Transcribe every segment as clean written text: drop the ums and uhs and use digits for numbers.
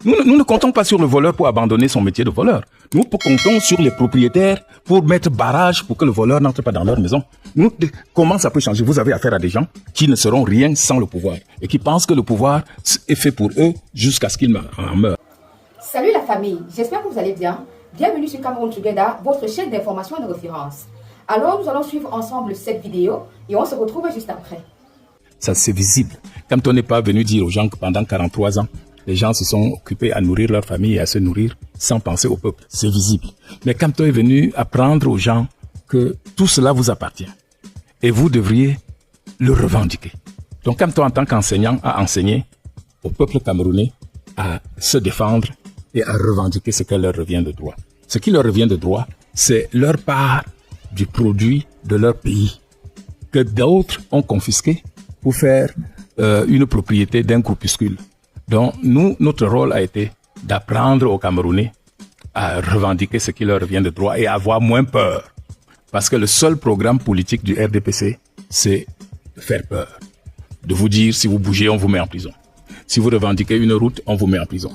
Nous ne comptons pas sur le voleur pour abandonner son métier de voleur. Nous comptons sur les propriétaires pour mettre barrage pour que le voleur n'entre pas dans leur maison. Comment ça peut changer? Vous avez affaire à des gens qui ne seront rien sans le pouvoir et qui pensent que le pouvoir est fait pour eux jusqu'à ce qu'ils en meurent. Salut la famille, j'espère que vous allez bien. Bienvenue sur Cameroun Together, votre chaîne d'information et de référence. Alors nous allons suivre ensemble cette vidéo et on se retrouve juste après. Ça c'est visible. Quand on n'est pas venu dire aux gens que pendant 43 ans, les gens se sont occupés à nourrir leur famille et à se nourrir sans penser au peuple. C'est visible. Mais quand on est venu apprendre aux gens que tout cela vous appartient et vous devriez le revendiquer. Donc quand on, en tant qu'enseignant, a enseigné au peuple camerounais à se défendre et à revendiquer ce qui leur revient de droit. Ce qui leur revient de droit, c'est leur part du produit de leur pays que d'autres ont confisqué pour faire une propriété d'un groupuscule. Donc, notre rôle a été d'apprendre aux Camerounais à revendiquer ce qui leur revient de droit et à avoir moins peur. Parce que le seul programme politique du RDPC, c'est de faire peur. De vous dire, si vous bougez, on vous met en prison. Si vous revendiquez une route, on vous met en prison.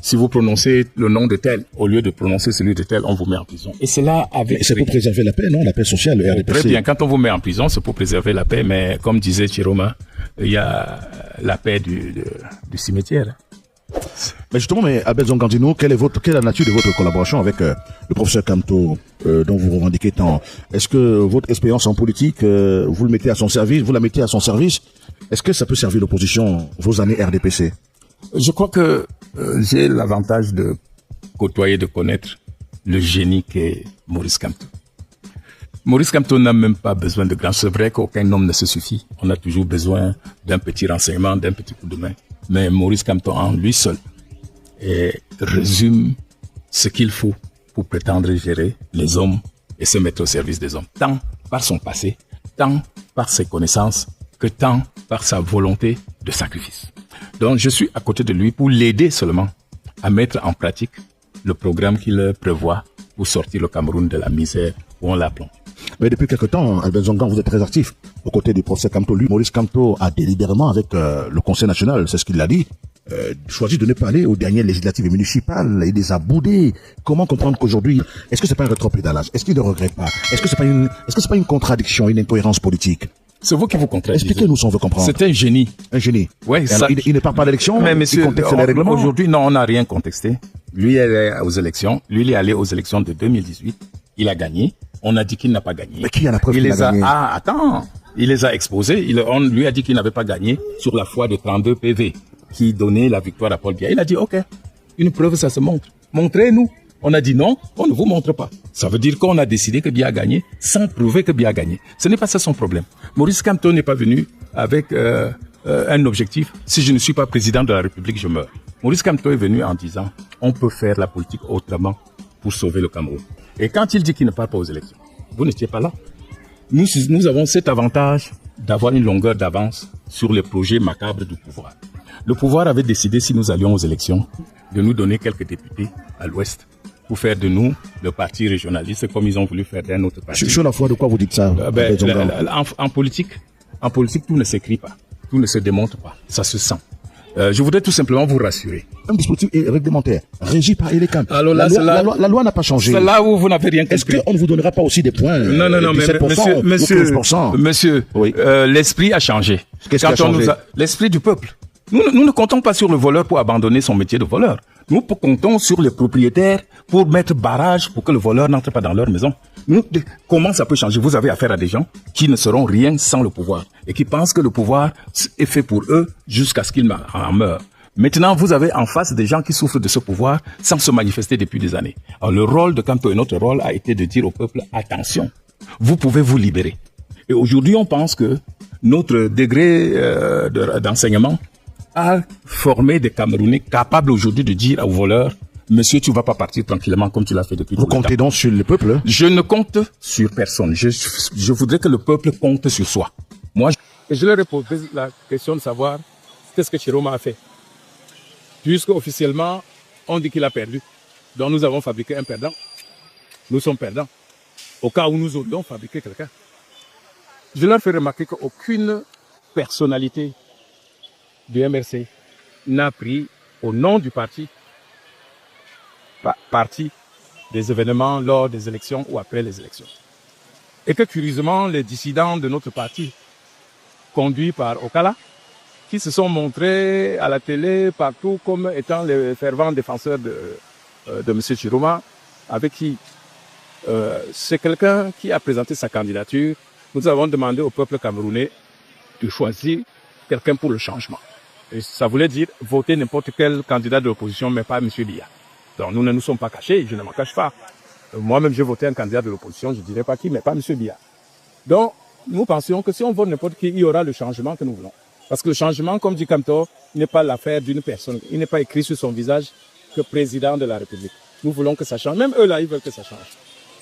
Si vous prononcez le nom de tel, au lieu de prononcer celui de tel, on vous met en prison. Et cela avec... C'est pour préserver la paix, non? La paix sociale, le RDPC. Très bien, quand on vous met en prison, c'est pour préserver la paix, mais comme disait Chiroma, il y a la paix du cimetière. Mais justement, Abel Zongandino, quelle est la nature de votre collaboration avec le professeur Kamto, dont vous revendiquez tant? Est-ce que votre expérience en politique, vous le mettez à son service, vous la mettez à son service? Est-ce que ça peut servir l'opposition, vos années RDPC? Je crois que j'ai l'avantage de côtoyer, de connaître le génie qu'est Maurice Kamto. Maurice Kamto n'a même pas besoin de grand. C'est vrai qu'aucun homme ne se suffit. On a toujours besoin d'un petit renseignement, d'un petit coup de main. Mais Maurice Kamto en lui seul résume ce qu'il faut pour prétendre gérer les hommes et se mettre au service des hommes. Tant par son passé, tant par ses connaissances, que tant par sa volonté de sacrifice. Donc je suis à côté de lui pour l'aider seulement à mettre en pratique le programme qu'il prévoit pour sortir le Cameroun de la misère où on l'a plongé. Mais depuis quelque temps, Albert Zongan, vous êtes très actif aux côtés du professeur Kamto. Lui, Maurice Kamto a délibérément, avec le Conseil national, c'est ce qu'il a dit, choisi de ne pas aller aux dernières législatives et municipales. Il les a boudées. Comment comprendre qu'aujourd'hui, est-ce que c'est pas un rétropédalage? Est-ce qu'il ne regrette pas? Est-ce que c'est pas une contradiction, une incohérence politique? C'est vous qui vous contredisez. Expliquez-nous si on veut comprendre. C'est un génie. Un génie. Oui, ça... Il ne part pas d'élection, mais monsieur, il contexte les règlements. Aujourd'hui, non, on n'a rien contesté. Lui, il est allé aux élections. Lui, il est allé aux élections de 2018. Il a gagné. On a dit qu'il n'a pas gagné. Mais qui a la preuve qu'il a gagné? Ah, attends. Il les a exposés. On lui a dit qu'il n'avait pas gagné sur la foi de 32 PV qui donnait la victoire à Paul Biya. Il a dit, OK, une preuve, ça se montre. Montrez-nous. On a dit non, on ne vous montre pas. Ça veut dire qu'on a décidé que Biya a gagné sans prouver que Biya a gagné. Ce n'est pas ça son problème. Maurice Kamto n'est pas venu avec un objectif. Si je ne suis pas président de la République, je meurs. Maurice Kamto est venu en disant, on peut faire la politique autrement pour sauver le Cameroun. Et quand il dit qu'il ne part pas aux élections, vous n'étiez pas là. Nous avons cet avantage d'avoir une longueur d'avance sur les projets macabres du pouvoir. Le pouvoir avait décidé, si nous allions aux élections, de nous donner quelques députés à l'ouest pour faire de nous le parti régionaliste comme ils ont voulu faire d'un autre parti. Sur la foi de quoi vous dites ça? En politique, tout ne s'écrit pas, tout ne se démontre pas, ça se sent. Je voudrais tout simplement vous rassurer. Un dispositif réglementaire, régi par Elecam. Alors là, la loi n'a pas changé. C'est là où vous n'avez rien compris. Est-ce qu'on ne vous donnera pas aussi des points? Non, mais monsieur, oui. L'esprit a changé. Qu'est-ce qui a changé? L'esprit du peuple. Nous ne comptons pas sur le voleur pour abandonner son métier de voleur. Nous comptons sur les propriétaires pour mettre barrage pour que le voleur n'entre pas dans leur maison. Comment ça peut changer? Vous avez affaire à des gens qui ne seront rien sans le pouvoir et qui pensent que le pouvoir est fait pour eux jusqu'à ce qu'ils en meurent. Maintenant, vous avez en face des gens qui souffrent de ce pouvoir sans se manifester depuis des années. Alors, le rôle de Kamto et notre rôle a été de dire au peuple, attention, vous pouvez vous libérer. Et aujourd'hui, on pense que notre degré d'enseignement a formé des Camerounais capables aujourd'hui de dire aux voleurs, monsieur, tu ne vas pas partir tranquillement comme tu l'as fait depuis tout le temps. Vous comptez donc sur le peuple? Je ne compte sur personne. Je voudrais que le peuple compte sur soi. Moi, je leur ai posé la question de savoir qu'est-ce que Chiroma a fait. Puisque officiellement, on dit qu'il a perdu. Donc nous avons fabriqué un perdant. Nous sommes perdants. Au cas où nous aurions fabriqué quelqu'un. Je leur fais remarquer qu'aucune personnalité du MRC n'a pris au nom du parti partie des événements lors des élections ou après les élections. Et que curieusement, les dissidents de notre parti, conduits par Okala, qui se sont montrés à la télé partout comme étant les fervents défenseurs de M. Chiroma, avec qui c'est quelqu'un qui a présenté sa candidature. Nous avons demandé au peuple camerounais de choisir quelqu'un pour le changement. Et ça voulait dire voter n'importe quel candidat de l'opposition, mais pas M. Biya. Donc nous ne nous sommes pas cachés, je ne m'en cache pas. Moi-même, j'ai voté un candidat de l'opposition, je ne dirais pas qui, mais pas M. Biya. Donc, nous pensions que si on vote n'importe qui, il y aura le changement que nous voulons. Parce que le changement, comme dit Kamto, n'est pas l'affaire d'une personne. Il n'est pas écrit sur son visage que président de la République. Nous voulons que ça change. Même eux là, ils veulent que ça change.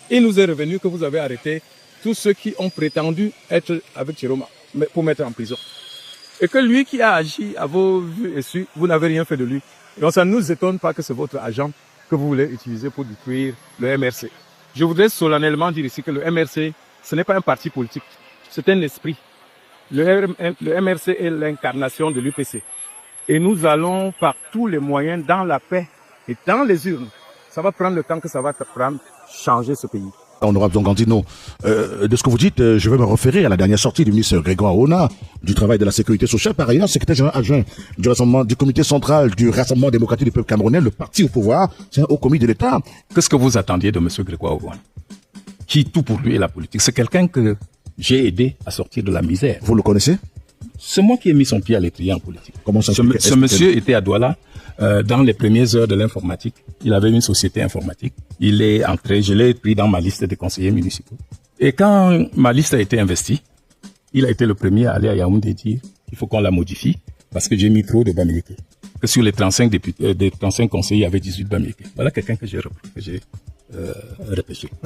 Il nous est revenu que vous avez arrêté tous ceux qui ont prétendu être avec Chiroma pour mettre en prison. Et que lui qui a agi à vos vues et su, vous n'avez rien fait de lui. Donc ça ne nous étonne pas que c'est votre agent que vous voulez utiliser pour détruire le MRC. Je voudrais solennellement dire ici que le MRC, ce n'est pas un parti politique, c'est un esprit. Le MRC est l'incarnation de l'UPC. Et nous allons par tous les moyens, dans la paix et dans les urnes. Ça va prendre le temps que ça va prendre, changer ce pays. Honorable Zongandino, de ce que vous dites, je vais me référer à la dernière sortie du ministre Grégoire Ona, du Travail et de la Sécurité sociale, par ailleurs secrétaire général adjoint du comité central du Rassemblement démocratique du peuple camerounais, le parti au pouvoir, c'est un haut commis de l'État. Qu'est-ce que vous attendiez de M. Grégoire Ona, qui tout pour lui est la politique? C'est quelqu'un que j'ai aidé à sortir de la misère. Vous le connaissez? C'est moi qui ai mis son pied à l'étrier en politique. Comment ça Ce monsieur était à Douala dans les premières heures de l'informatique. Il avait une société informatique. Il est entré, je l'ai pris dans ma liste de conseillers municipaux. Et quand ma liste a été investie, il a été le premier à aller à Yaoundé dire qu'il faut qu'on la modifie parce que j'ai mis trop de Bamileke. Que sur les 35 députés, des 35 conseillers, il y avait 18 Bamileke. Voilà quelqu'un que j'ai repêché.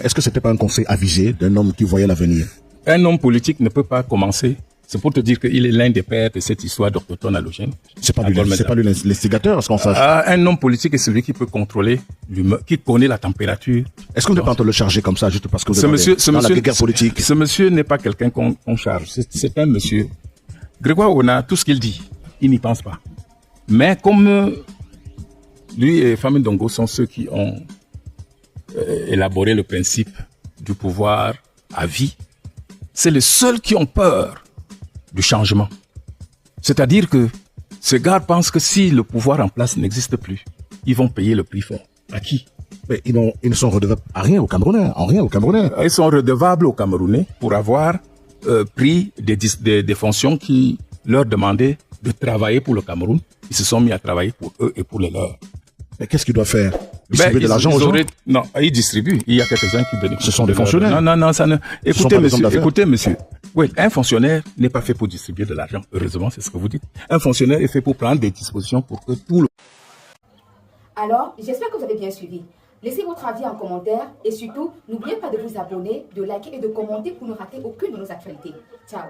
Est-ce que c'était pas un conseil avisé d'un homme qui voyait l'avenir? Un homme politique ne peut pas commencer. C'est pour te dire qu'il est l'un des pères de cette histoire d'Autochtone Allogène. C'est pas lui l'instigateur, ce qu'on sache. Un homme politique est celui qui peut contrôler l'humeur, qui connaît la température. Est-ce qu'on ne peut pas le charger comme ça, juste parce que vous êtes dans la guerre politique? Ce monsieur n'est pas quelqu'un qu'on charge. C'est un monsieur. Grégoire Ona, tout ce qu'il dit, il n'y pense pas. Mais comme lui et Famine Dongo sont ceux qui ont élaboré le principe du pouvoir à vie, c'est les seuls qui ont peur du changement. C'est-à-dire que ces gars pensent que si le pouvoir en place n'existe plus, ils vont payer le prix fort. À qui? Mais ils ne sont redevables à rien aux Camerounais, en rien aux Camerounais. Ils sont redevables aux Camerounais pour avoir pris des fonctions qui leur demandaient de travailler pour le Cameroun. Ils se sont mis à travailler pour eux et pour les leurs. Mais qu'est-ce qu'ils doivent faire? Distribuer de l'argent aux gens? Non, ils distribuent. Il y a quelques-uns qui bénéficient. Ce sont des fonctionnaires. Non, ça ne... Écoutez, monsieur. Oui, un fonctionnaire n'est pas fait pour distribuer de l'argent. Heureusement, c'est ce que vous dites. Un fonctionnaire est fait pour prendre des dispositions pour que tout le... Alors, j'espère que vous avez bien suivi. Laissez votre avis en commentaire et surtout, n'oubliez pas de vous abonner, de liker et de commenter pour ne rater aucune de nos actualités. Ciao.